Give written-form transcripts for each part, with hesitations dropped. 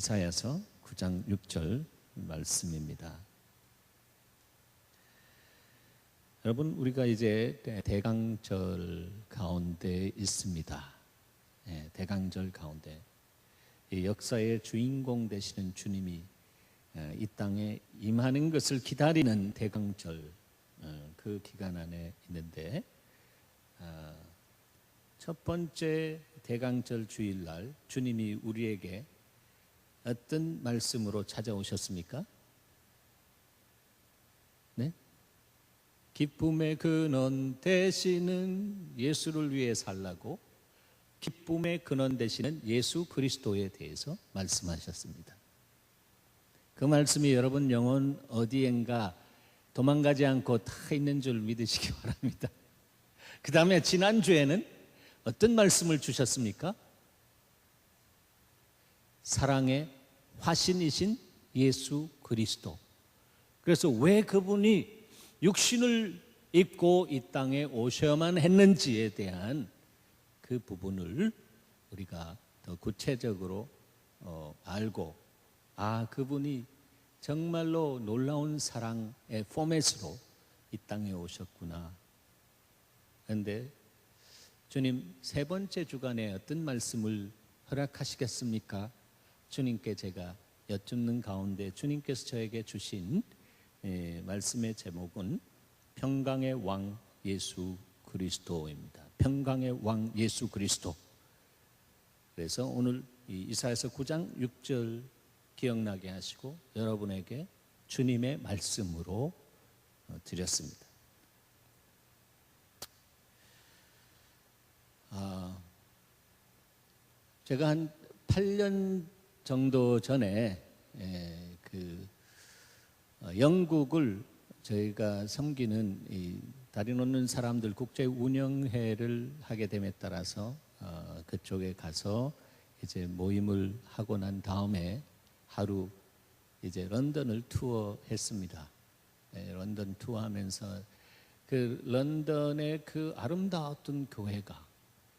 이사야서 9장 6절 말씀입니다. 여러분, 우리가 이제 대강절 가운데 있습니다. 대강절 가운데 이 역사의 주인공 되시는 주님이 이 땅에 임하는 것을 기다리는 대강절, 그 기간 안에 있는데, 첫 번째 대강절 주일날 주님이 우리에게 어떤 말씀으로 찾아오셨습니까? 네? 기쁨의 근원 되시는 예수를 위해 살라고, 기쁨의 근원 되시는 예수 그리스도에 대해서 말씀하셨습니다. 그 말씀이 여러분 영혼 어디엔가 도망가지 않고 다 있는 줄 믿으시기 바랍니다. 그 다음에 지난주에는 어떤 말씀을 주셨습니까? 사랑의 화신이신 예수 그리스도. 그래서 왜 그분이 육신을 입고 이 땅에 오셔야만 했는지에 대한 그 부분을 우리가 더 구체적으로 알고, 그분이 정말로 놀라운 사랑의 포맷으로 이 땅에 오셨구나. 그런데 주님 세 번째 주간에 어떤 말씀을 허락하시겠습니까? 주님께 제가 여쭙는 가운데 주님께서 저에게 주신 말씀의 제목은 평강의 왕 예수 그리스도입니다. 평강의 왕 예수 그리스도. 그래서 오늘 이사야서 9장 6절 기억나게 하시고 여러분에게 주님의 말씀으로 드렸습니다. 제가 한 8년 정도 전에 영국을 저희가 섬기는 이 다리 놓는 사람들 국제 운영회를 하게 됨에 따라서 그쪽에 가서 이제 모임을 하고 난 다음에 하루 이제 런던을 투어했습니다. 런던 투어하면서 그 런던의 그 아름다웠던 교회가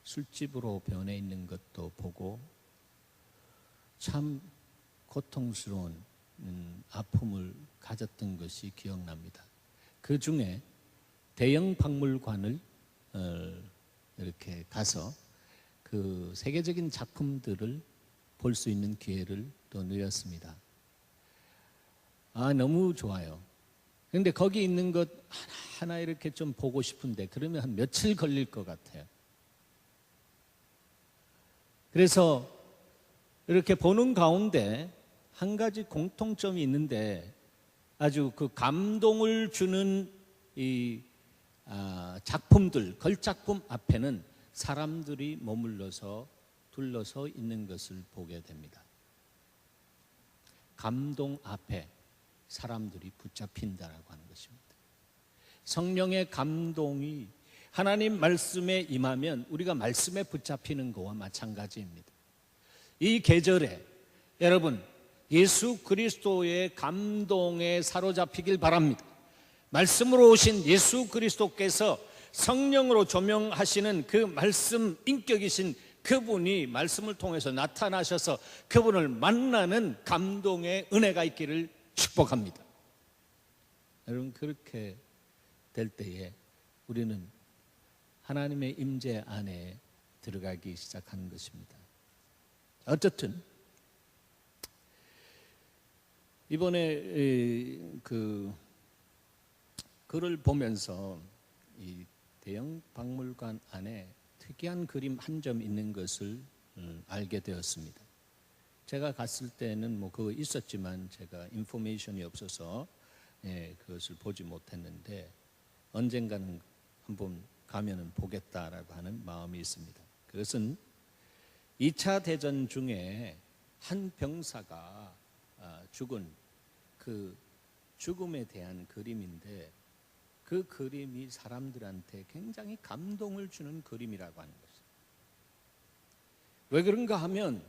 술집으로 변해 있는 것도 보고 참 고통스러운 아픔을 가졌던 것이 기억납니다. 그 중에 대형 박물관을 이렇게 가서 그 세계적인 작품들을 볼 수 있는 기회를 또 누렸습니다. 너무 좋아요. 그런데 거기 있는 것 하나하나 이렇게 좀 보고 싶은데 그러면 한 며칠 걸릴 것 같아요. 그래서 이렇게 보는 가운데 한 가지 공통점이 있는데 아주 그 감동을 주는 이 작품들, 걸작품 앞에는 사람들이 머물러서 둘러서 있는 것을 보게 됩니다. 감동 앞에 사람들이 붙잡힌다라고 하는 것입니다. 성령의 감동이 하나님 말씀에 임하면 우리가 말씀에 붙잡히는 것과 마찬가지입니다. 이 계절에 여러분 예수 그리스도의 감동에 사로잡히길 바랍니다. 말씀으로 오신 예수 그리스도께서 성령으로 조명하시는 그 말씀 인격이신 그분이 말씀을 통해서 나타나셔서 그분을 만나는 감동의 은혜가 있기를 축복합니다. 여러분 그렇게 될 때에 우리는 하나님의 임재 안에 들어가기 시작하는 것입니다. 어쨌든 이번에 그 글을 보면서 이 대형 박물관 안에 특이한 그림 한 점 있는 것을 알게 되었습니다. 제가 갔을 때는 뭐 그거 있었지만 제가 인포메이션이 없어서 그것을 보지 못했는데 언젠가는 한번 가면은 보겠다라고 하는 마음이 있습니다. 그것은 2차 대전 중에 한 병사가 죽은 그 죽음에 대한 그림인데 그 그림이 사람들한테 굉장히 감동을 주는 그림이라고 하는 것이죠. 왜 그런가 하면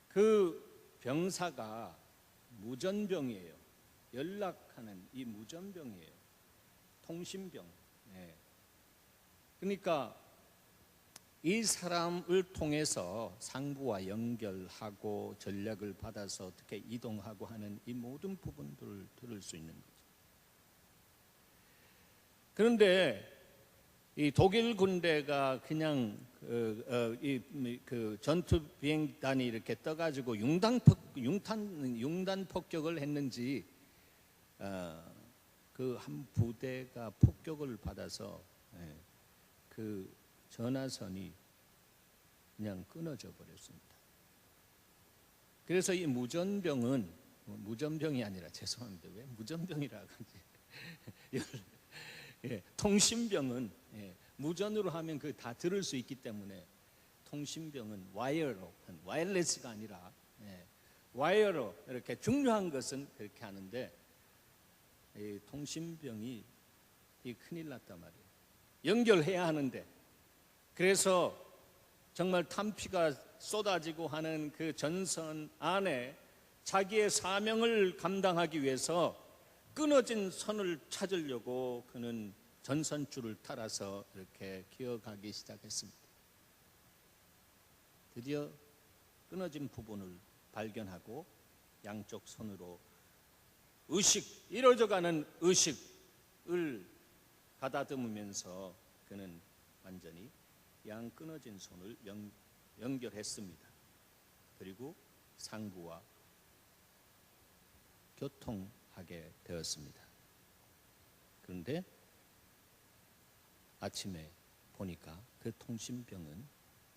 그 병사가 무전병이에요. 연락하는 이 무전병이에요. 통신병. 그러니까 이 사람을 통해서 상부와 연결하고 전략을 받아서 어떻게 이동하고 하는 이 모든 부분들을 들을 수 있는 거죠. 그런데 이 독일 군대가 그냥 그 전투 비행단이 이렇게 떠가지고 융단 폭격을 했는지 그 한 부대가 폭격을 받아서 그 전화선이 그냥 끊어져 버렸습니다. 그래서 이 무전병이 아니라 죄송합니다. 왜 무전병이라고 하지? 통신병은 무전으로 하면 그 다 들을 수 있기 때문에 통신병은 와이어리스가 아니라 와이어로 이렇게 중요한 것은 그렇게 하는데 이 통신병이 큰일 났단 말이에요. 연결해야 하는데 그래서 정말 탄피가 쏟아지고 하는 그 전선 안에 자기의 사명을 감당하기 위해서 끊어진 선을 찾으려고 그는 전선줄을 따라서 이렇게 기어가기 시작했습니다. 드디어 끊어진 부분을 발견하고 양쪽 손으로 이루어져가는 의식을 가다듬으면서 그는 완전히 양 끊어진 손을 연결했습니다. 그리고 상부와 교통하게 되었습니다. 그런데 아침에 보니까 그 통신병은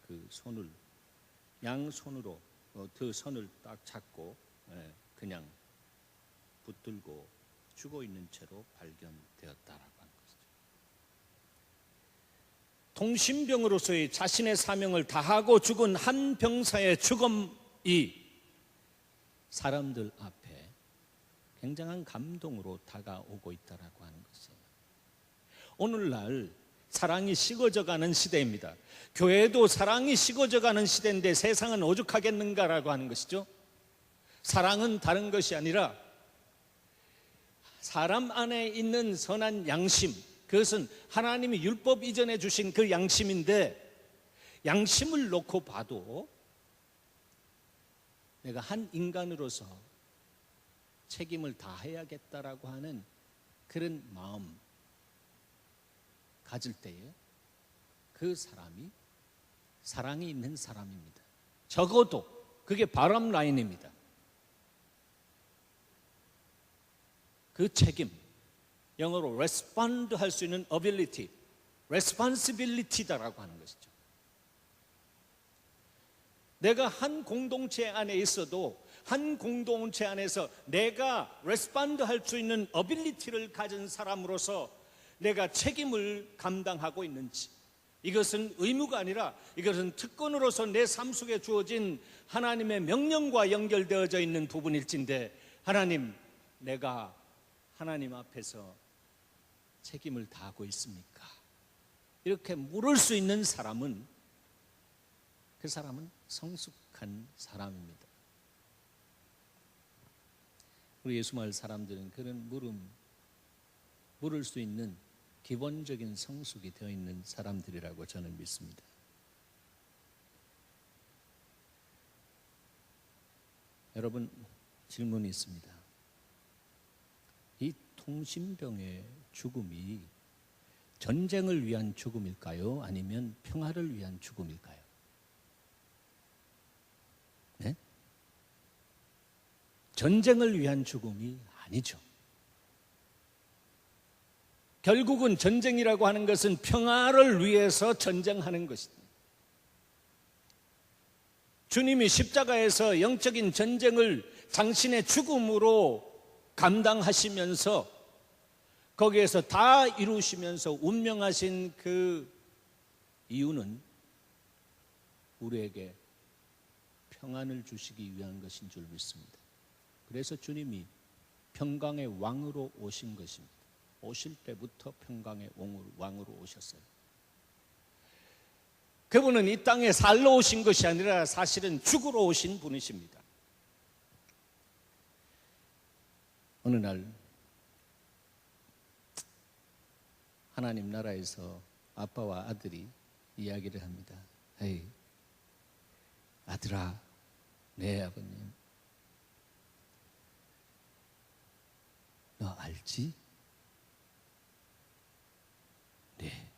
그 손을 양손으로 그 선을 딱 잡고 그냥 붙들고 죽어 있는 채로 발견되었다라고 하는 것이죠. 통신병으로서의 자신의 사명을 다하고 죽은 한 병사의 죽음이 사람들 앞에 굉장한 감동으로 다가오고 있다라고 하는 것이에요. 오늘날 사랑이 식어져가는 시대입니다. 교회도 사랑이 식어져가는 시대인데 세상은 오죽하겠는가라고 하는 것이죠. 사랑은 다른 것이 아니라 사람 안에 있는 선한 양심, 그것은 하나님이 율법 이전에 주신 그 양심인데 양심을 놓고 봐도 내가 한 인간으로서 책임을 다해야겠다라고 하는 그런 마음 가질 때에 그 사람이 사랑이 있는 사람입니다. 적어도 그게 바람 라인입니다. 그 책임, 영어로 respond 할 수 있는 ability, responsibility다라고 하는 것이죠. 내가 한 공동체 안에 있어도 한 공동체 안에서 내가 respond 할 수 있는 ability를 가진 사람으로서 내가 책임을 감당하고 있는지, 이것은 의무가 아니라 이것은 특권으로서 내 삶 속에 주어진 하나님의 명령과 연결되어져 있는 부분일진데, 하나님, 내가 하나님 앞에서 책임을 다하고 있습니까? 이렇게 물을 수 있는 사람은, 그 사람은 성숙한 사람입니다. 우리 예수 마을 사람들은 그런 물을 수 있는 기본적인 성숙이 되어 있는 사람들이라고 저는 믿습니다. 여러분, 질문이 있습니다. 이 통신병의 죽음이 전쟁을 위한 죽음일까요? 아니면 평화를 위한 죽음일까요? 네? 전쟁을 위한 죽음이 아니죠. 결국은 전쟁이라고 하는 것은 평화를 위해서 전쟁하는 것입니다. 주님이 십자가에서 영적인 전쟁을 당신의 죽음으로 감당하시면서 거기에서 다 이루시면서 운명하신 그 이유는 우리에게 평안을 주시기 위한 것인 줄 믿습니다. 그래서 주님이 평강의 왕으로 오신 것입니다. 오실 때부터 평강의 왕으로 오셨어요. 그분은 이 땅에 살러 오신 것이 아니라 사실은 죽으러 오신 분이십니다. 어느 날 하나님 나라에서 아빠와 아들이 이야기를 합니다. 에이, 아들아, 네 아버님, 너 알지? 네.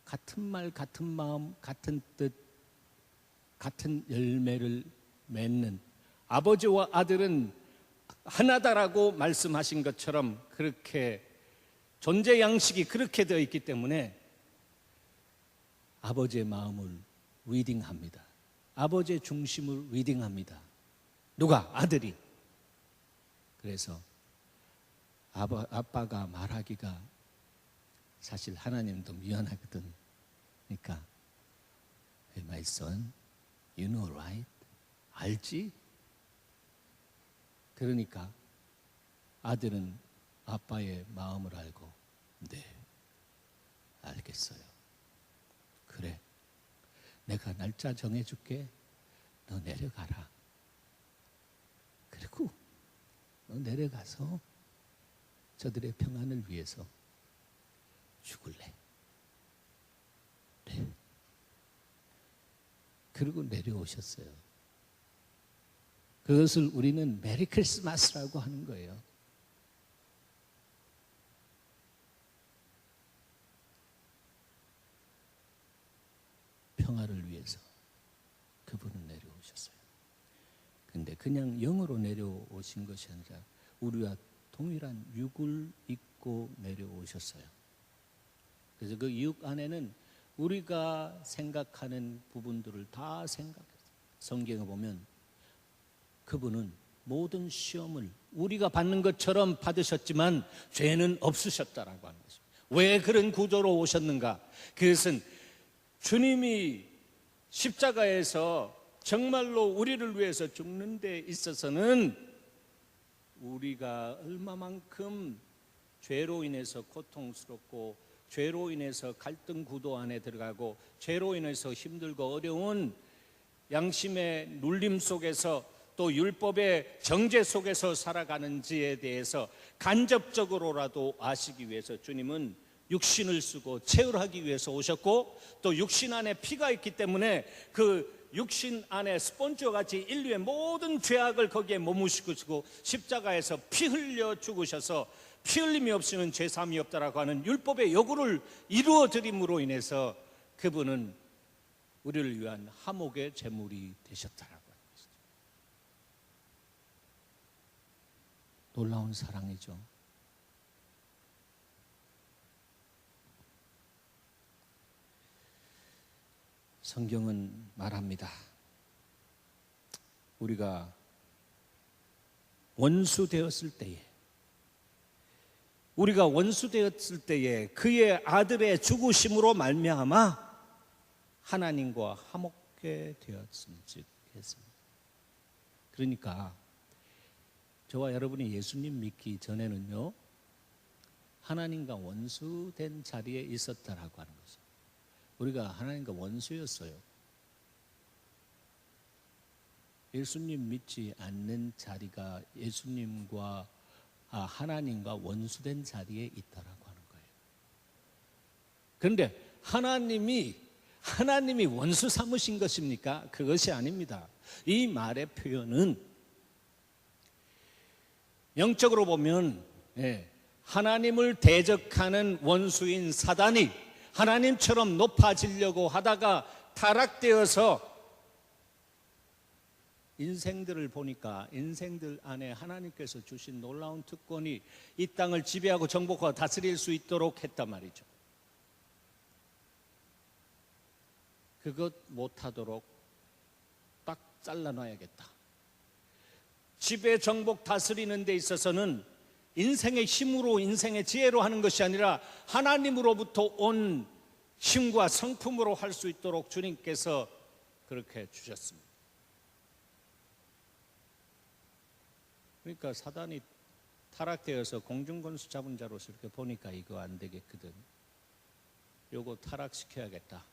같은 말, 같은 마음, 같은 뜻, 같은 열매를 맺는 아버지와 아들은 하나다라고 말씀하신 것처럼 그렇게 존재 양식이 그렇게 되어 있기 때문에 아버지의 마음을 리딩합니다. 아버지의 중심을 리딩합니다. 누가? 아들이. 그래서 아빠가 말하기가 사실 하나님도 미안하거든. 그러니까 Hey, my son, you know right? 알지? 그러니까 아들은 아빠의 마음을 알고 네, 알겠어요. 그래, 내가 날짜 정해줄게. 너 내려가라. 그리고 너 내려가서 저들의 평안을 위해서 죽을래. 네. 그리고 내려오셨어요. 그것을 우리는 메리 크리스마스라고 하는 거예요. 평화를 위해서 그분은 내려오셨어요. 근데 그냥 영으로 내려오신 것이 아니라 우리와 동일한 육을 입고 내려오셨어요. 그래서 그 육 안에는 우리가 생각하는 부분들을 다 생각했어요. 성경에 보면 그분은 모든 시험을 우리가 받는 것처럼 받으셨지만 죄는 없으셨다라고 하는 것입니다. 왜 그런 구조로 오셨는가? 그것은 주님이 십자가에서 정말로 우리를 위해서 죽는 데 있어서는 우리가 얼마만큼 죄로 인해서 고통스럽고 죄로 인해서 갈등 구도 안에 들어가고 죄로 인해서 힘들고 어려운 양심의 눌림 속에서 또 율법의 정죄 속에서 살아가는지에 대해서 간접적으로라도 아시기 위해서 주님은 육신을 쓰고 체험하기 위해서 오셨고 또 육신 안에 피가 있기 때문에 그 육신 안에 스폰지와 같이 인류의 모든 죄악을 거기에 머무시고 십자가에서 피 흘려 죽으셔서 피 흘림이 없으면 죄사함이 없다라고 하는 율법의 요구를 이루어 드림으로 인해서 그분은 우리를 위한 화목의 제물이 되셨다라고 하는 것이죠. 놀라운 사랑이죠. 성경은 말합니다. 우리가 원수 되었을 때에 그의 아들의 죽으심으로 말미암아 하나님과 화목게 되었음즉 했습니다. 그러니까 저와 여러분이 예수님 믿기 전에는요, 하나님과 원수된 자리에 있었다라고 하는 것입니다. 우리가 하나님과 원수였어요. 예수님 믿지 않는 자리가 예수님과 하나님과 원수된 자리에 있다라고 하는 거예요. 그런데 하나님이 원수 삼으신 것입니까? 그것이 아닙니다. 이 말의 표현은 영적으로 보면 하나님을 대적하는 원수인 사단이 하나님처럼 높아지려고 하다가 타락되어서 인생들을 보니까 인생들 안에 하나님께서 주신 놀라운 특권이 이 땅을 지배하고 정복하고 다스릴 수 있도록 했단 말이죠. 그것 못하도록 딱 잘라놔야겠다. 지배 정복 다스리는 데 있어서는 인생의 힘으로 인생의 지혜로 하는 것이 아니라 하나님으로부터 온 힘과 성품으로 할 수 있도록 주님께서 그렇게 주셨습니다. 그러니까 사단이 타락되어서 공중권수 잡은 자로서 이렇게 보니까 이거 안 되겠거든. 요거 타락시켜야겠다.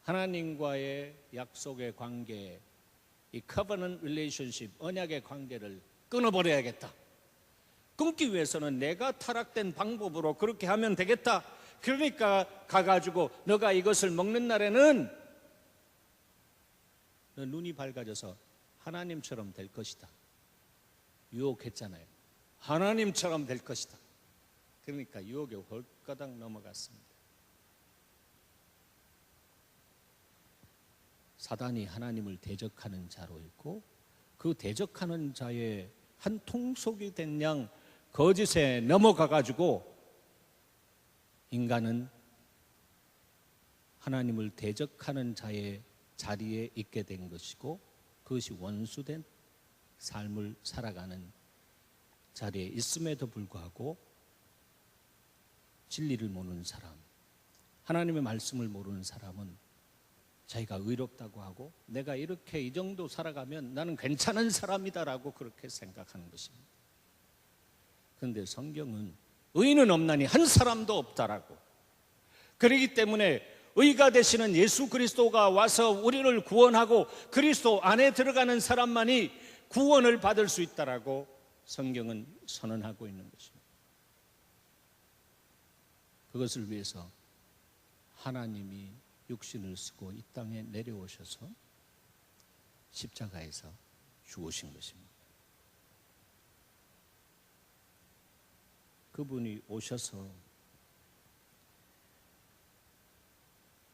하나님과의 약속의 관계, 이 covenant relationship, 언약의 관계를 끊어버려야겠다. 끊기 위해서는 내가 타락된 방법으로 그렇게 하면 되겠다. 그러니까 가가지고 너가 이것을 먹는 날에는 너 눈이 밝아져서 하나님처럼 될 것이다. 유혹했잖아요. 하나님처럼 될 것이다. 그러니까 유혹에 홀가닥 넘어갔습니다. 사단이 하나님을 대적하는 자로 있고 그 대적하는 자의 한 통속이 된 양 거짓에 넘어가가지고 인간은 하나님을 대적하는 자의 자리에 있게 된 것이고 그것이 원수된 삶을 살아가는 자리에 있음에도 불구하고 진리를 모르는 사람, 하나님의 말씀을 모르는 사람은 자기가 의롭다고 하고 내가 이렇게 이 정도 살아가면 나는 괜찮은 사람이다라고 그렇게 생각하는 것입니다. 그런데 성경은 의인은 없나니 한 사람도 없다라고. 그렇기 때문에 의가 되시는 예수 그리스도가 와서 우리를 구원하고 그리스도 안에 들어가는 사람만이 구원을 받을 수 있다라고 성경은 선언하고 있는 것입니다. 그것을 위해서 하나님이 육신을 쓰고 이 땅에 내려오셔서 십자가에서 죽으신 것입니다. 그분이 오셔서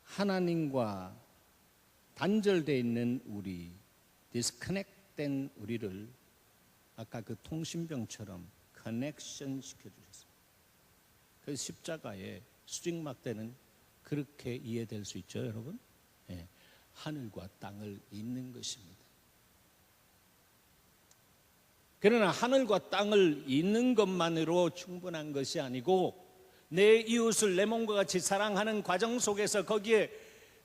하나님과 단절되어 있는 우리, 디스커넥된 우리를 아까 그 통신병처럼 커넥션 시켜주셨습니다. 그래서 십자가의 수직막대는 그렇게 이해될 수 있죠, 여러분? 예, 하늘과 땅을 잇는 것입니다. 그러나 하늘과 땅을 잇는 것만으로 충분한 것이 아니고 내 이웃을 내 몸과 같이 사랑하는 과정 속에서 거기에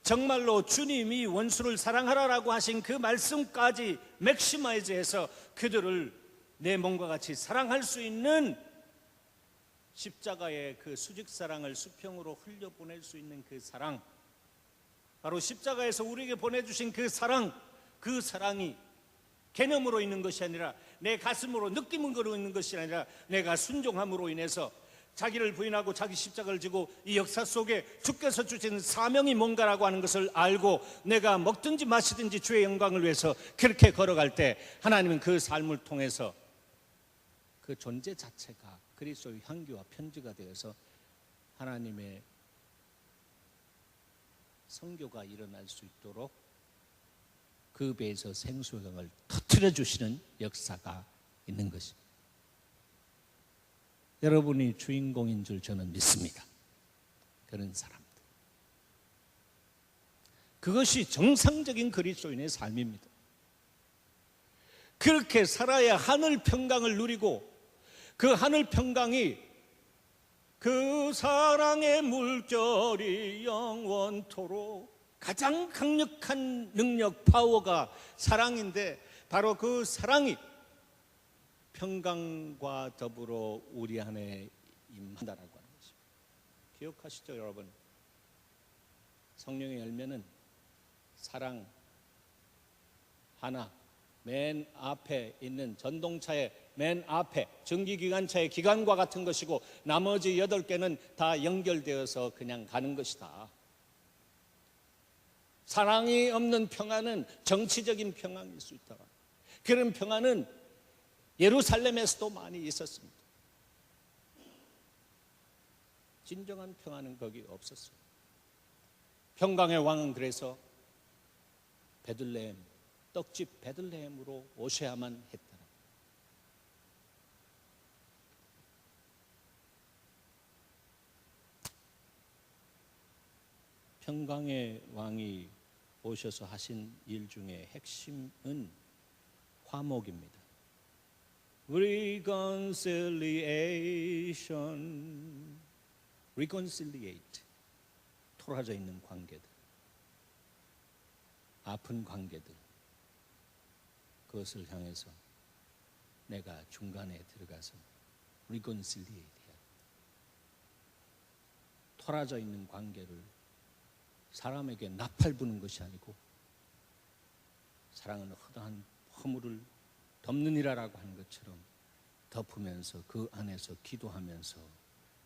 정말로 주님이 원수를 사랑하라라고 하신 그 말씀까지 맥시마이즈해서 그들을 내 몸과 같이 사랑할 수 있는 십자가의 그 수직사랑을 수평으로 흘려보낼 수 있는 그 사랑, 바로 십자가에서 우리에게 보내주신 그 사랑이 개념으로 있는 것이 아니라 내 가슴으로 느낌으로 있는 것이 아니라 내가 순종함으로 인해서 자기를 부인하고 자기 십자가를 지고 이 역사 속에 주께서 주신 사명이 뭔가라고 하는 것을 알고 내가 먹든지 마시든지 주의 영광을 위해서 그렇게 걸어갈 때 하나님은 그 삶을 통해서 그 존재 자체가 그리스도의 향기와 편지가 되어서 하나님의 선교가 일어날 수 있도록 그 배에서 생수강을 터뜨려 주시는 역사가 있는 것입니다. 여러분이 주인공인 줄 저는 믿습니다. 그런 사람들. 그것이 정상적인 그리스도인의 삶입니다. 그렇게 살아야 하늘 평강을 누리고 그 하늘 평강이 그 사랑의 물결이 영원토록 가장 강력한 능력, 파워가 사랑인데 바로 그 사랑이 평강과 더불어 우리 안에 임한다라고 하는 것입니다. 기억하시죠, 여러분? 성령의 열매는 사랑 하나, 맨 앞에 있는 전동차의 맨 앞에 전기기관차의 기관과 같은 것이고 나머지 8개는 다 연결되어서 그냥 가는 것이다. 사랑이 없는 평안은 정치적인 평안일 수 있다. 그런 평안은 예루살렘에서도 많이 있었습니다. 진정한 평안은 거기 없었어요. 평강의 왕은 그래서 베들레헴, 떡집 베들레헴으로 오셔야만 했더라. 평강의 왕이 오셔서 하신 일 중에 핵심은 화목입니다. reconciliation, reconciliate, 토라져 있는 관계들, 아픈 관계들, 그것을 향해서 내가 중간에 들어가서 reconciliate 해야 합니다. 토라져 있는 관계를 사람에게 나팔 부는 것이 아니고 사랑은 허다한 허물을 덮느니라라고 하는 것처럼 덮으면서 그 안에서 기도하면서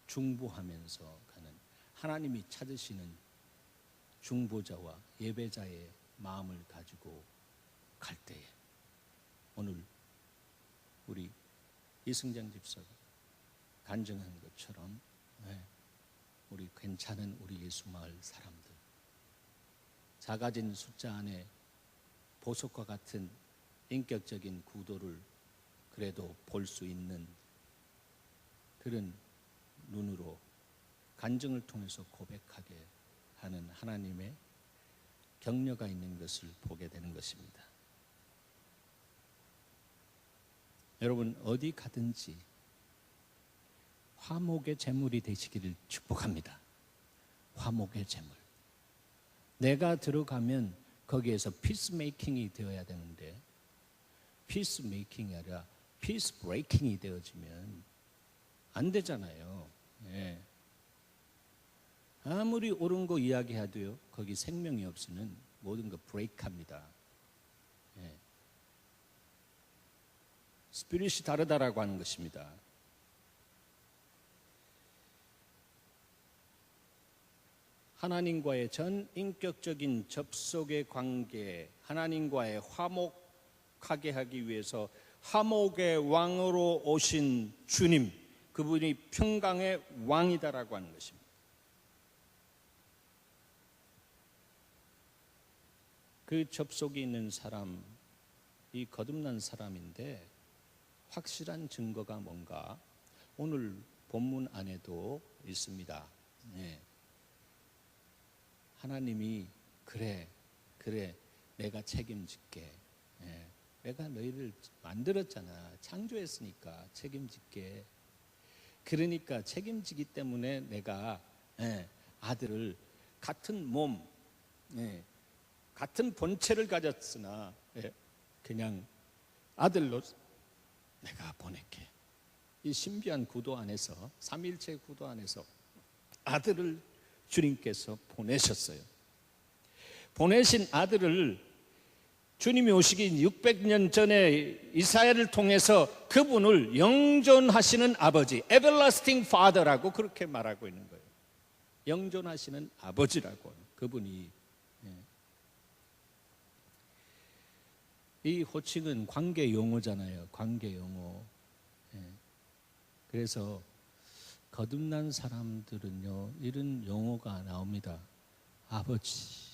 중보하면서 가는 하나님이 찾으시는 중보자와 예배자의 마음을 가지고 갈 때에 오늘 우리 이승장 집사가 간증한 것처럼 우리 괜찮은 우리 예수마을 사람들, 작아진 숫자 안에 보석과 같은 인격적인 구도를 그래도 볼 수 있는 그런 눈으로 간증을 통해서 고백하게 하는 하나님의 격려가 있는 것을 보게 되는 것입니다. 여러분, 어디 가든지 화목의 제물이 되시기를 축복합니다. 화목의 제물. 내가 들어가면 거기에서 피스메이킹이 되어야 되는데 피스메이킹이 아니라 피스 브레이킹이 되어지면 안 되잖아요. 예. 아무리 옳은 거 이야기해도요, 거기 생명이 없으면 모든 거 브레이크합니다. 예. 스피릿이 다르다라고 하는 것입니다. 하나님과의 전 인격적인 접속의 관계, 하나님과의 화목하게 하기 위해서 화목의 왕으로 오신 주님, 그분이 평강의 왕이다라고 하는 것입니다. 그 접속이 있는 사람, 이 거듭난 사람인데 확실한 증거가 뭔가 오늘 본문 안에도 있습니다. 네. 하나님이 그래 내가 책임질게. 네. 내가 너희를 만들었잖아. 창조했으니까 책임질게. 그러니까 책임지기 때문에 내가 아들을 같은 몸, 같은 본체를 가졌으나 그냥 아들로 내가 보낼게. 이 신비한 구도 안에서, 삼일체 구도 안에서 아들을 주님께서 보내셨어요. 보내신 아들을 주님이 오시기 600년 전에 이사야를 통해서 그분을 영존하시는 아버지, Everlasting Father라고 그렇게 말하고 있는 거예요. 영존하시는 아버지라고 그분이. 이 호칭은 관계 용어잖아요. 관계 용어. 그래서 거듭난 사람들은요, 이런 용어가 나옵니다. 아버지.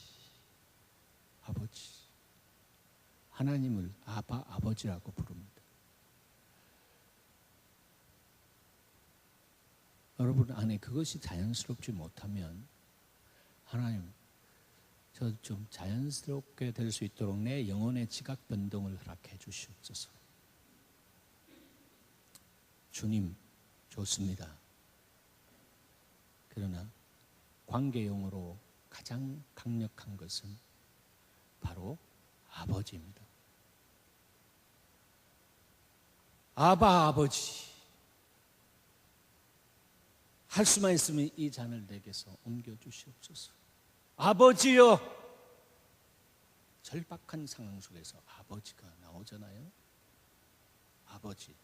하나님을 아버지라고 부릅니다. 여러분 안에 그것이 자연스럽지 못하면 하나님, 저 좀 자연스럽게 될 수 있도록 내 영혼의 지각 변동을 허락해 주시옵소서. 주님 좋습니다. 그러나 관계용어로 가장 강력한 것은 바로 아버지입니다. 아버지. 할 수만 있으면 이 잔을 내게서 옮겨 주시옵소서. 아버지여. 절박한 상황 속에서 아버지가 나오잖아요. 아버지.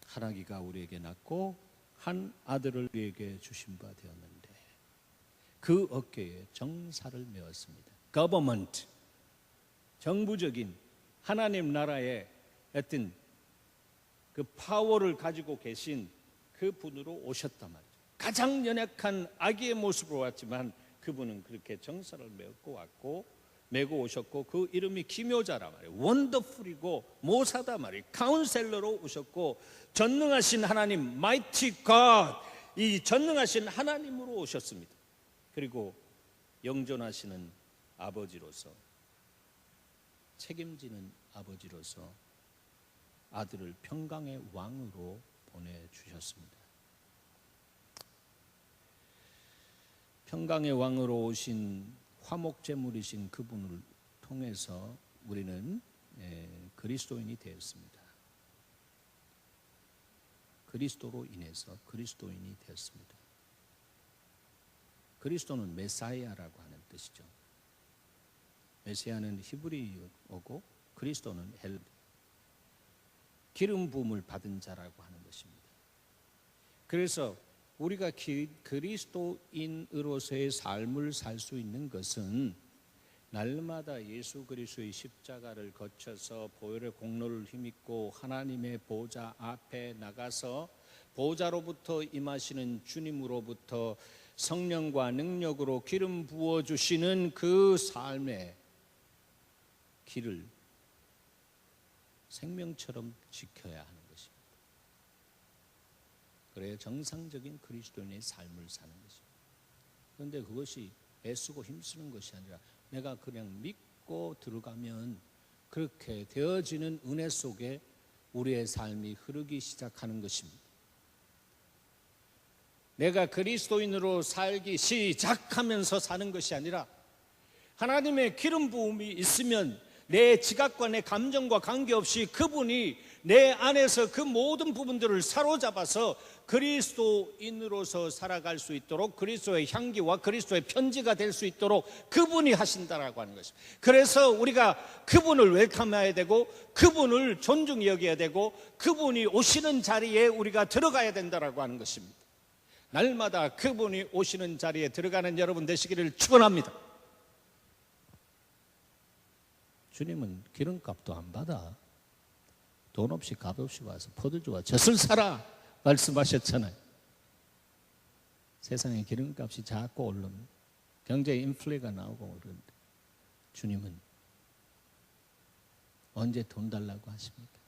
하나기가 우리에게 낳고 한 아들을 우리에게 주신 바 되었는데 그 어깨에 정사를 메었습니다. Government, 정부적인 하나님 나라의 어떤 그 파워를 가지고 계신 그 분으로 오셨단 말이죠. 가장 연약한 아기의 모습으로 왔지만 그분은 그렇게 정사를 메고 오셨고 그 이름이 기묘자라 말이에요. 원더풀이고 모사다 말이에요. 카운셀러로 오셨고 전능하신 하나님, 마이티 갓, 이 전능하신 하나님으로 오셨습니다. 그리고 영존하시는 아버지로서, 책임지는 아버지로서 아들을 평강의 왕으로 보내주셨습니다. 평강의 왕으로 오신 화목제물이신 그분을 통해서 우리는 그리스도인이 되었습니다. 그리스도로 인해서 그리스도인이 되었습니다. 그리스도는 메사이아라고 하는 뜻이죠. 메시아는 히브리어고 그리스도는 기름 부음을 받은 자라고 하는 것입니다. 그래서 우리가 그리스도인으로서의 삶을 살 수 있는 것은 날마다 예수 그리스도의 십자가를 거쳐서 보혈의 공로를 힘입고 하나님의 보좌 앞에 나가서 보좌로부터 임하시는 주님으로부터 성령과 능력으로 기름 부어주시는 그 삶의 길을 생명처럼 지켜야 하는 것입니다. 그래야 정상적인 그리스도인의 삶을 사는 것입니다. 그런데 그것이 애쓰고 힘쓰는 것이 아니라 내가 그냥 믿고 들어가면 그렇게 되어지는 은혜 속에 우리의 삶이 흐르기 시작하는 것입니다. 내가 그리스도인으로 살기 시작하면서 사는 것이 아니라 하나님의 기름 부음이 있으면 내 지각과 내 감정과 관계없이 그분이 내 안에서 그 모든 부분들을 사로잡아서 그리스도인으로서 살아갈 수 있도록 그리스도의 향기와 그리스도의 편지가 될 수 있도록 그분이 하신다라고 하는 것입니다. 그래서 우리가 그분을 웰컴해야 되고 그분을 존중히 여겨야 되고 그분이 오시는 자리에 우리가 들어가야 된다라고 하는 것입니다. 날마다 그분이 오시는 자리에 들어가는 여러분 되시기를 축원합니다. 주님은 기름값도 안 받아. 돈 없이 값 없이 와서 포도주와 젖을 사라 말씀하셨잖아요. 세상에 기름값이 자꾸 오르면 경제 인플레가 나오고 그러는데 주님은 언제 돈 달라고 하십니까?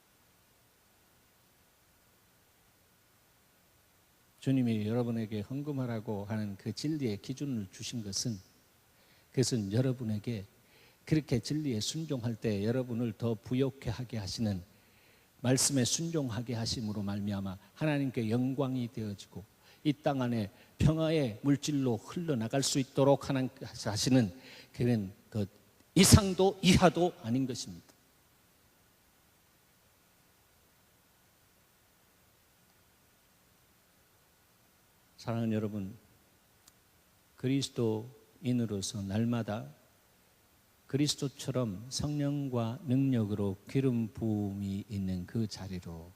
주님이 여러분에게 헌금하라고 하는 그 진리의 기준을 주신 것은 그것은 여러분에게 그렇게 진리에 순종할 때 여러분을 더 부욕해 하게 하시는 말씀에 순종하게 하심으로 말미암아 하나님께 영광이 되어지고 이 땅 안에 평화의 물질로 흘러나갈 수 있도록 하시는 그런 것 이상도 이하도 아닌 것입니다. 사랑하는 여러분, 그리스도인으로서 날마다 그리스도처럼 성령과 능력으로 기름 부음이 있는 그 자리로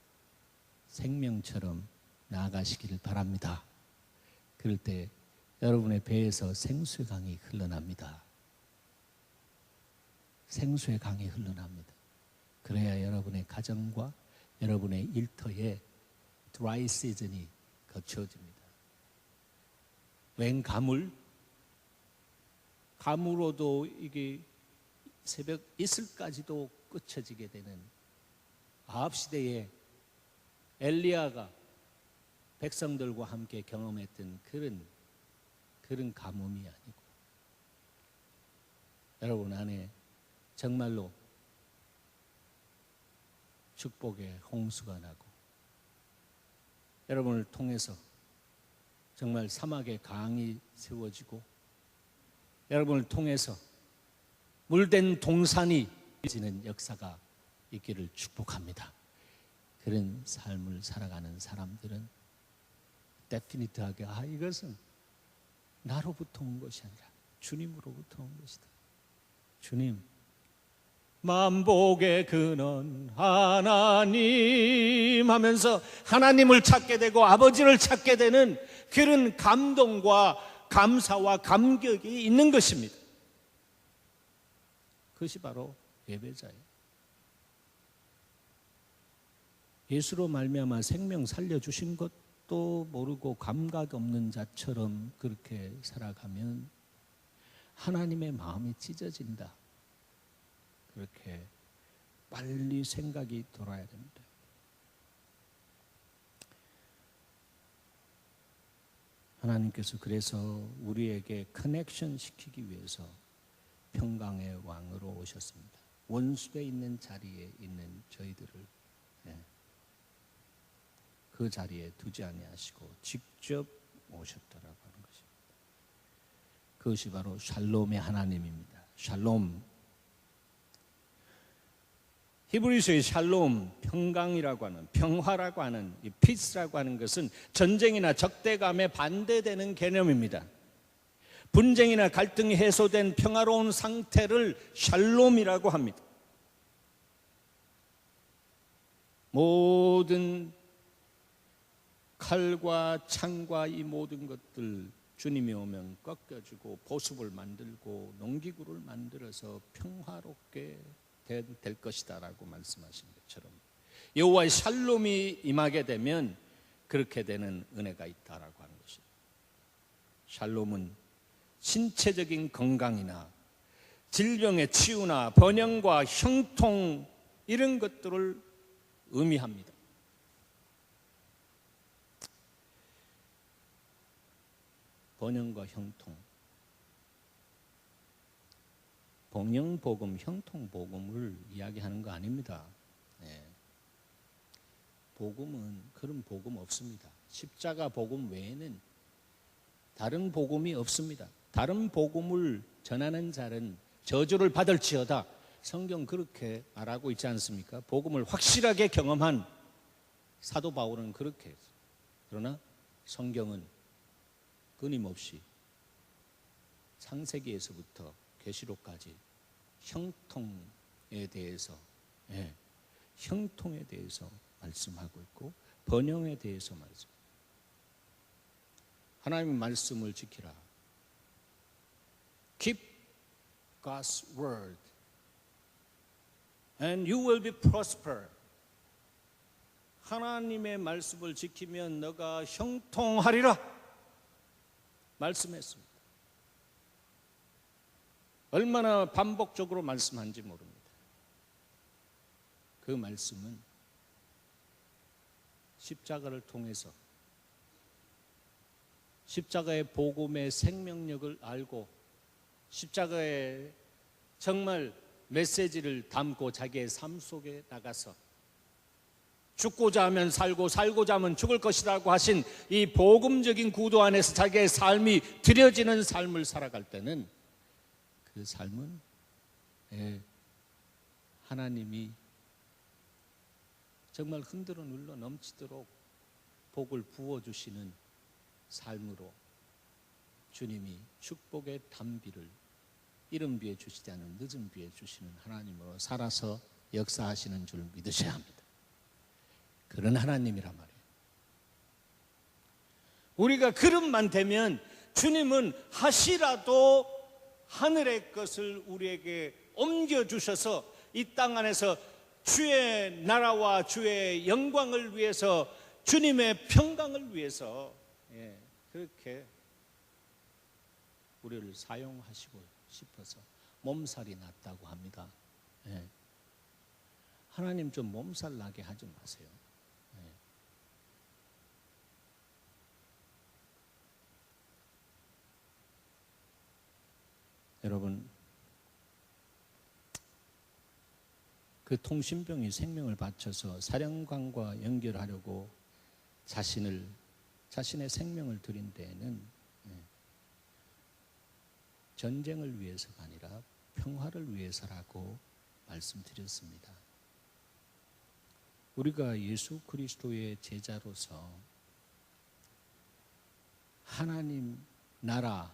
생명처럼 나아가시기를 바랍니다. 그럴 때 여러분의 배에서 생수의 강이 흘러납니다. 생수의 강이 흘러납니다. 그래야 여러분의 가정과 여러분의 일터에 드라이 시즌이 거쳐집니다. 웬 가물로도 이게 새벽 이슬까지도 끝쳐지게 되는 아합시대에 엘리야가 백성들과 함께 경험했던 그런 가뭄이 아니고 여러분 안에 정말로 축복의 홍수가 나고 여러분을 통해서 정말 사막의 강이 세워지고 여러분을 통해서 물된 동산이 지는 역사가 있기를 축복합니다. 그런 삶을 살아가는 사람들은 데피니트하게 이것은 나로부터 온 것이 아니라 주님으로부터 온 것이다. 주님, 만복의 근원 하나님 하면서 하나님을 찾게 되고 아버지를 찾게 되는 그런 감동과 감사와 감격이 있는 것입니다. 그것이 바로 예배자예요. 예수로 말미암아 생명 살려주신 것도 모르고 감각 없는 자처럼 그렇게 살아가면 하나님의 마음이 찢어진다. 그렇게 빨리 생각이 돌아야 됩니다. 하나님께서 그래서 우리에게 커넥션 시키기 위해서 평강의 왕으로 오셨습니다. 원수되어 있는 자리에 있는 저희들을 그 자리에 두지 아니하시고 직접 오셨다라고 하는 것입니다. 그것이 바로 샬롬의 하나님입니다. 샬롬. 히브리서의 샬롬, 평강이라고 하는, 평화라고 하는, 이 피스라고 하는 것은 전쟁이나 적대감에 반대되는 개념입니다. 분쟁이나 갈등이 해소된 평화로운 상태를 샬롬이라고 합니다. 모든 칼과 창과 이 모든 것들 주님이 오면 꺾여주고 보습을 만들고 농기구를 만들어서 평화롭게 될 것이다 라고 말씀하신 것처럼 여호와의 샬롬이 임하게 되면 그렇게 되는 은혜가 있다라고 하는 것입니다. 샬롬은 신체적인 건강이나 질병의 치유나 번영과 형통 이런 것들을 의미합니다. 번영과 형통, 번영복음, 형통복음을 이야기하는 거 아닙니다. 복음은 그런 복음 없습니다. 십자가 복음 외에는 다른 복음이 없습니다. 다른 복음을 전하는 자는 저주를 받을지어다. 성경 그렇게 말하고 있지 않습니까? 복음을 확실하게 경험한 사도 바울은 그렇게 했어요. 그러나 성경은 끊임없이 창세기에서부터 계시록까지 형통에 대해서 형통에 대해서 말씀하고 있고 번영에 대해서 말씀. 하나님의 말씀을 지키라. Keep God's word, and you will be prosper. 하나님의 말씀을 지키면 너가 형통하리라 말씀했습니다. 얼마나 반복적으로 말씀한지 모릅니다. 그 말씀은 십자가를 통해서 십자가의 복음의 생명력을 알고 십자가의 정말 메시지를 담고 자기의 삶 속에 나가서 죽고자 하면 살고 살고자 하면 죽을 것이라고 하신 이 복음적인 구도 안에서 자기의 삶이 드려지는 삶을 살아갈 때는 그 삶은 하나님이 정말 흔들어 눌러 넘치도록 복을 부어주시는 삶으로 주님이 축복의 단비를 이른 비에 주시지 않은 늦은 비에 주시는 하나님으로 살아서 역사하시는 줄 믿으셔야 합니다. 그런 하나님이란 말이에요. 우리가 그릇만 되면 주님은 하시라도 하늘의 것을 우리에게 옮겨주셔서 이 땅 안에서 주의 나라와 주의 영광을 위해서 주님의 평강을 위해서 그렇게 우리를 사용하시고 싶어서 몸살이 났다고 합니다. 하나님 좀 몸살 나게 하지 마세요. 여러분, 그 통신병이 생명을 바쳐서 사령관과 연결하려고 자신의 생명을 드린 데에는 전쟁을 위해서가 아니라 평화를 위해서라고 말씀드렸습니다. 우리가 예수 그리스도의 제자로서 하나님 나라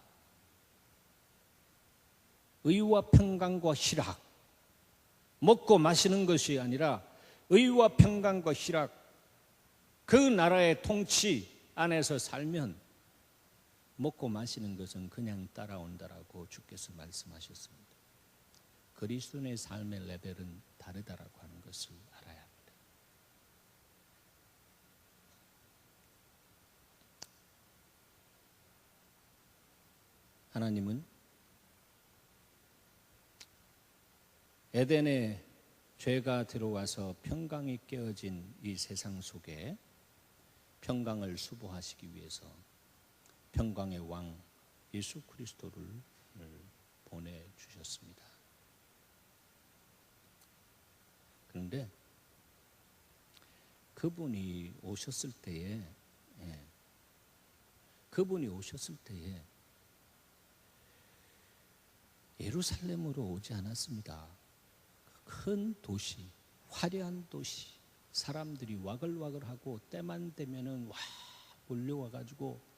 의와 평강과 희락, 먹고 마시는 것이 아니라 의와 평강과 희락, 그 나라의 통치 안에서 살면 먹고 마시는 것은 그냥 따라온다라고 주께서 말씀하셨습니다. 그리스도인의 삶의 레벨은 다르다라고 하는 것을 알아야 합니다. 하나님은 에덴에 죄가 들어와서 평강이 깨어진 이 세상 속에 평강을 수보하시기 위해서 평강의 왕 예수 그리스도를 보내주셨습니다. 그런데 그분이 오셨을 때에 예루살렘으로 오지 않았습니다. 큰 도시, 화려한 도시, 사람들이 와글와글하고 때만 되면은 몰려와가지고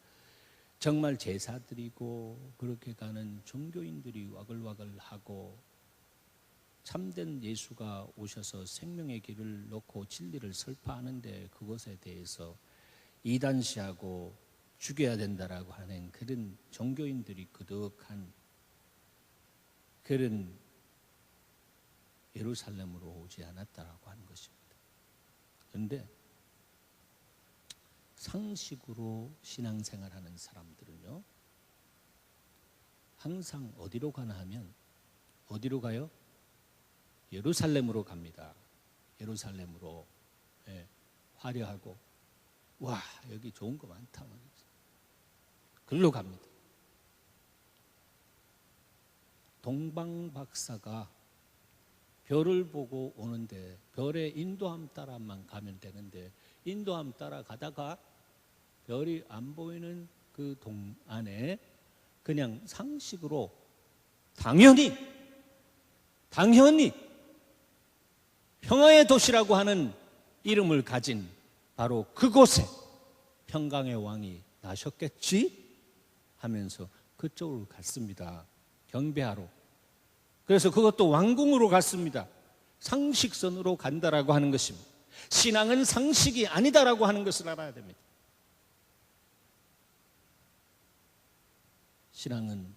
정말 제사 드리고 그렇게 가는 종교인들이 와글와글하고 참된 예수가 오셔서 생명의 길을 놓고 진리를 설파하는데 그것에 대해서 이단시하고 죽여야 된다라고 하는 그런 종교인들이 그득한 그런 예루살렘으로 오지 않았다라고 하는 것입니다. 그런데 상식으로 신앙생활하는 사람들은요, 항상 어디로 가나 하면 어디로 가요? 예루살렘으로 갑니다. 예루살렘으로. 예, 화려하고 와 여기 좋은 거 많다 말이죠. 글로 갑니다. 동방박사가 별을 보고 오는데 별의 인도함 따라만 가면 되는데 인도함 따라 가다가 별이 안 보이는 그 동안에 그냥 상식으로 당연히 평화의 도시라고 하는 이름을 가진 바로 그곳에 평강의 왕이 나셨겠지 하면서 그쪽으로 갔습니다. 경배하러. 그래서 그것도 왕궁으로 갔습니다. 상식선으로 간다라고 하는 것입니다. 신앙은 상식이 아니다라고 하는 것을 알아야 됩니다. 신앙은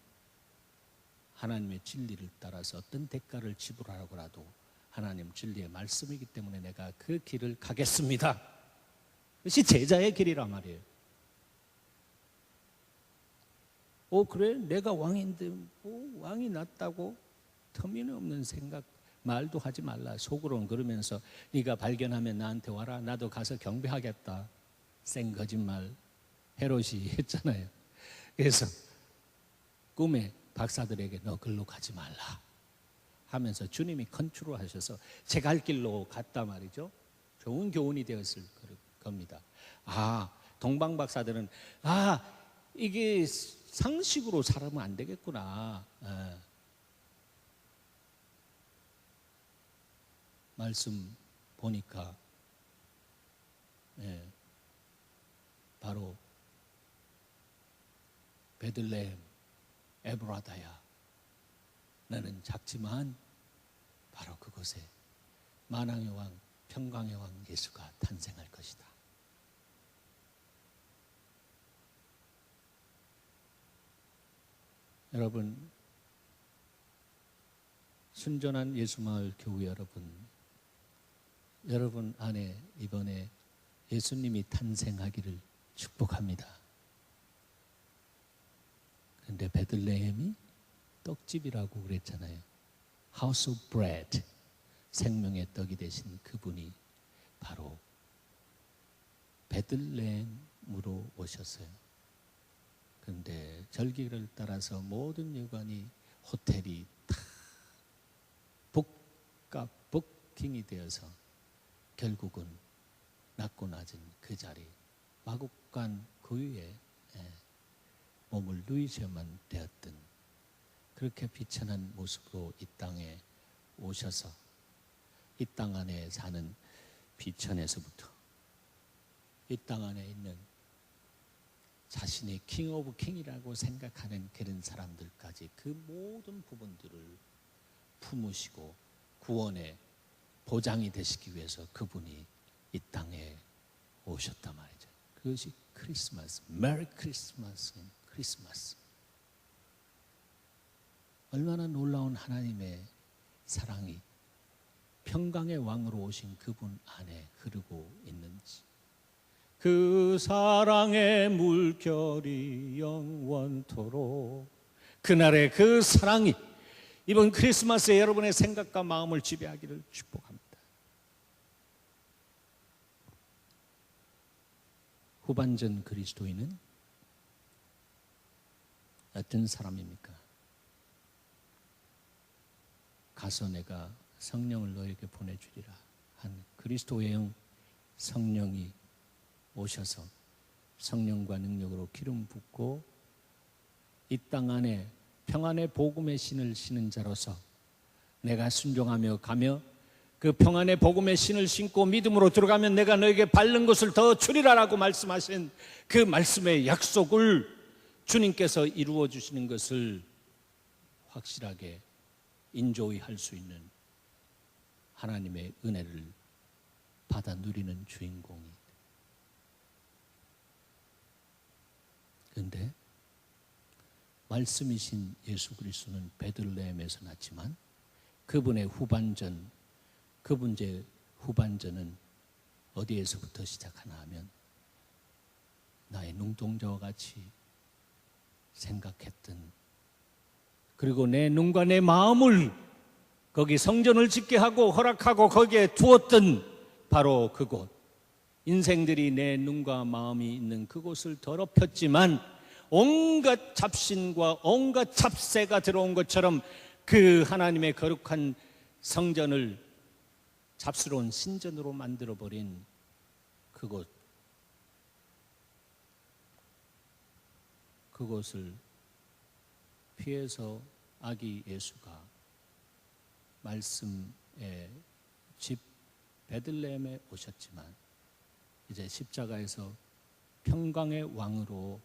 하나님의 진리를 따라서 어떤 대가를 지불하라고라도 하나님 진리의 말씀이기 때문에 내가 그 길을 가겠습니다. 그것이 제자의 길이란 말이에요. 그래? 내가 왕인데 뭐 왕이 낫다고? 터무니없는 생각 말도 하지 말라. 속으로는 그러면서 네가 발견하면 나한테 와라. 나도 가서 경배하겠다. 생 거짓말 헤롯이 했잖아요. 그래서 꿈에 박사들에게 너 글로 가지 말라 하면서 주님이 컨트롤 하셔서 제 갈 길로 갔다 말이죠. 좋은 교훈이 되었을 겁니다. 동방 박사들은 이게 상식으로 살아면 안 되겠구나. 말씀 보니까 바로 베들레헴 에브라다야 나는 작지만 바로 그곳에 만왕의 왕 평강의 왕 예수가 탄생할 것이다. 여러분, 순전한 예수마을 교회 여러분 안에 이번에 예수님이 탄생하기를 축복합니다. 그런데 베들레헴이 떡집이라고 그랬잖아요. House of Bread, 생명의 떡이 되신 그분이 바로 베들레헴으로 오셨어요. 그런데 절기를 따라서 모든 여관이 호텔이 다 부킹이 되어서 결국은 낮고 낮은 그 자리 마국간 그 위에 몸을 누이셔야만 되었던 그렇게 비천한 모습으로 이 땅에 오셔서 이 땅 안에 사는 비천에서부터 이 땅 안에 있는 자신이 킹 오브 킹이라고 생각하는 그런 사람들까지 그 모든 부분들을 품으시고 구원의 보장이 되시기 위해서 그분이 이 땅에 오셨단 말이죠. 그것이 크리스마스, 메리 크리스마스. 얼마나 놀라운 하나님의 사랑이 평강의 왕으로 오신 그분 안에 흐르고 있는지. 그 사랑의 물결이 영원토록 그날의 그 사랑이 이번 크리스마스에 여러분의 생각과 마음을 지배하기를 축복합니다. 후반전 그리스도인은 어떤 사람입니까? 가서 내가 성령을 너에게 보내주리라 한 그리스도의 영 성령이 오셔서 성령과 능력으로 기름 붓고 이 땅 안에 평안의 복음의 신을 신은 자로서 내가 순종하며 가며 그 평안의 복음의 신을 신고 믿음으로 들어가면 내가 너에게 밟는 것을 더 주리라라고 말씀하신 그 말씀의 약속을 주님께서 이루어 주시는 것을 확실하게 인조히 할 수 있는 하나님의 은혜를 받아 누리는 주인공이. 그런데 말씀이신 예수 그리스도는 베들레헴에서 났지만 그분의 후반전은 어디에서부터 시작하나 하면 나의 눈동자와 같이 생각했던, 그리고 내 눈과 내 마음을 거기 성전을 짓게 하고 허락하고 거기에 두었던 바로 그곳, 인생들이 내 눈과 마음이 있는 그곳을 더럽혔지만 온갖 잡신과 온갖 잡세가 들어온 것처럼 그 하나님의 거룩한 성전을 잡스러운 신전으로 만들어버린 그곳을 피해서 아기 예수가 말씀의 집 베들레헴에 오셨지만 이제 십자가에서 평강의 왕으로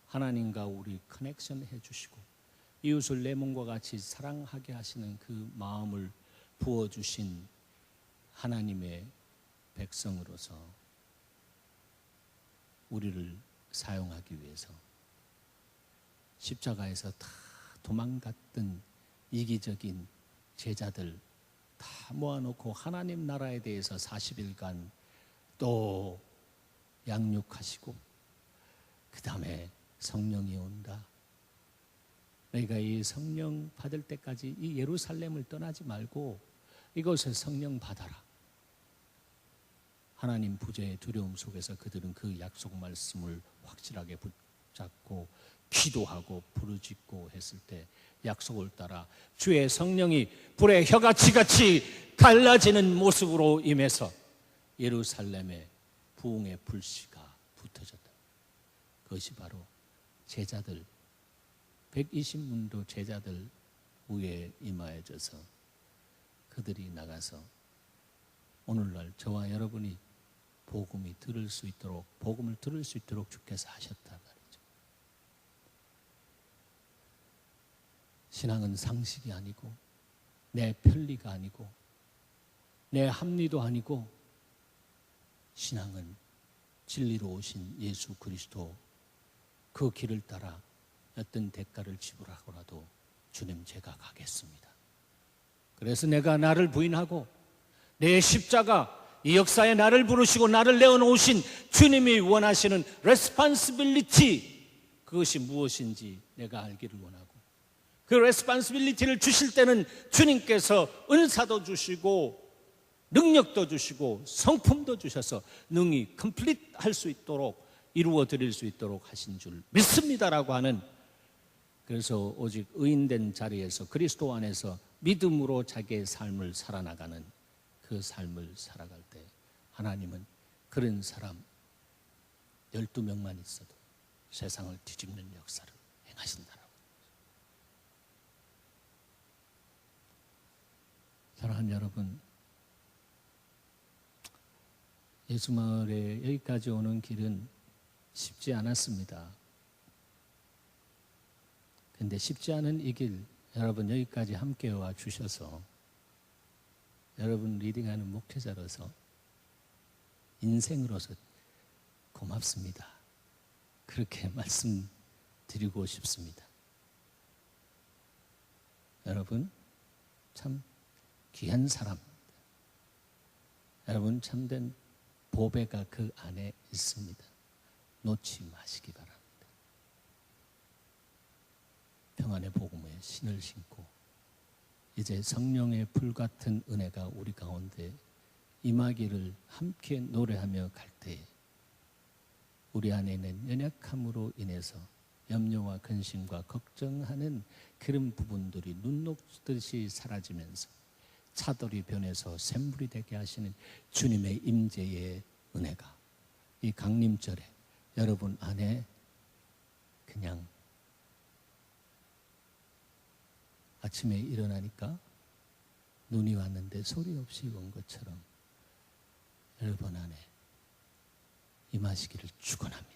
하나님과 우리 커넥션 해주시고 이웃을 내 몸과 같이 사랑하게 하시는 그 마음을 부어주신 하나님의 백성으로서 우리를 사용하기 위해서 십자가에서 다 도망갔던 이기적인 제자들 다 모아놓고 하나님 나라에 대해서 40일간 또 양육하시고 그 다음에 성령이 온다. 너희가 이 성령 받을 때까지 이 예루살렘을 떠나지 말고 이곳에 성령 받아라. 하나님 부재의 두려움 속에서 그들은 그 약속 말씀을 확실하게 붙잡고 기도하고 부르짖고 했을 때 약속을 따라 주의 성령이 불의 혀같이 갈라지는 모습으로 임해서 예루살렘에 부흥의 불씨가 붙어졌다. 그것이 바로 제자들 120문도 제자들 위에 임하여져서 그들이 나가서 오늘날 저와 여러분이 복음을 들을 수 있도록 주께서 하셨단 말이죠. 신앙은 상식이 아니고 내 편리가 아니고 내 합리도 아니고 신앙은 진리로 오신 예수 그리스도 그 길을 따라 어떤 대가를 지불하고라도 주님 제가 가겠습니다. 그래서 내가 나를 부인하고 내 십자가 이 역사에 나를 부르시고 나를 내어놓으신 주님이 원하시는 레스폰시빌리티, 그것이 무엇인지 내가 알기를 원하고 그 레스폰시빌리티를 주실 때는 주님께서 은사도 주시고 능력도 주시고 성품도 주셔서 능히 컴플리트 할 수 있도록 이루어 드릴 수 있도록 하신 줄 믿습니다라고 하는, 그래서 오직 의인된 자리에서 그리스도 안에서 믿음으로 자기의 삶을 살아나가는 그 삶을 살아갈 때 하나님은 그런 사람 12명만 있어도 세상을 뒤집는 역사를 행하신다라고. 사랑하는 여러분, 예수마을에 여기까지 오는 길은 쉽지 않았습니다. 그런데 쉽지 않은 이 길 여러분 여기까지 함께 와 주셔서 여러분 리딩하는 목회자로서 인생으로서 고맙습니다. 그렇게 말씀드리고 싶습니다. 여러분 참 귀한 사람입니다. 여러분 참된 보배가 그 안에 있습니다. 놓지 마시기 바랍니다. 평안의 복음에 신을 신고 이제 성령의 불같은 은혜가 우리 가운데 임하기를 함께 노래하며 갈 때에 우리 안에 있는 연약함으로 인해서 염려와 근심과 걱정하는 그런 부분들이 눈 녹듯이 사라지면서 차돌이 변해서 샘물이 되게 하시는 주님의 임재의 은혜가 이 강림절에 여러분 안에 그냥 아침에 일어나니까 눈이 왔는데 소리 없이 온 것처럼 여러분 안에 임하시기를 축원합니다.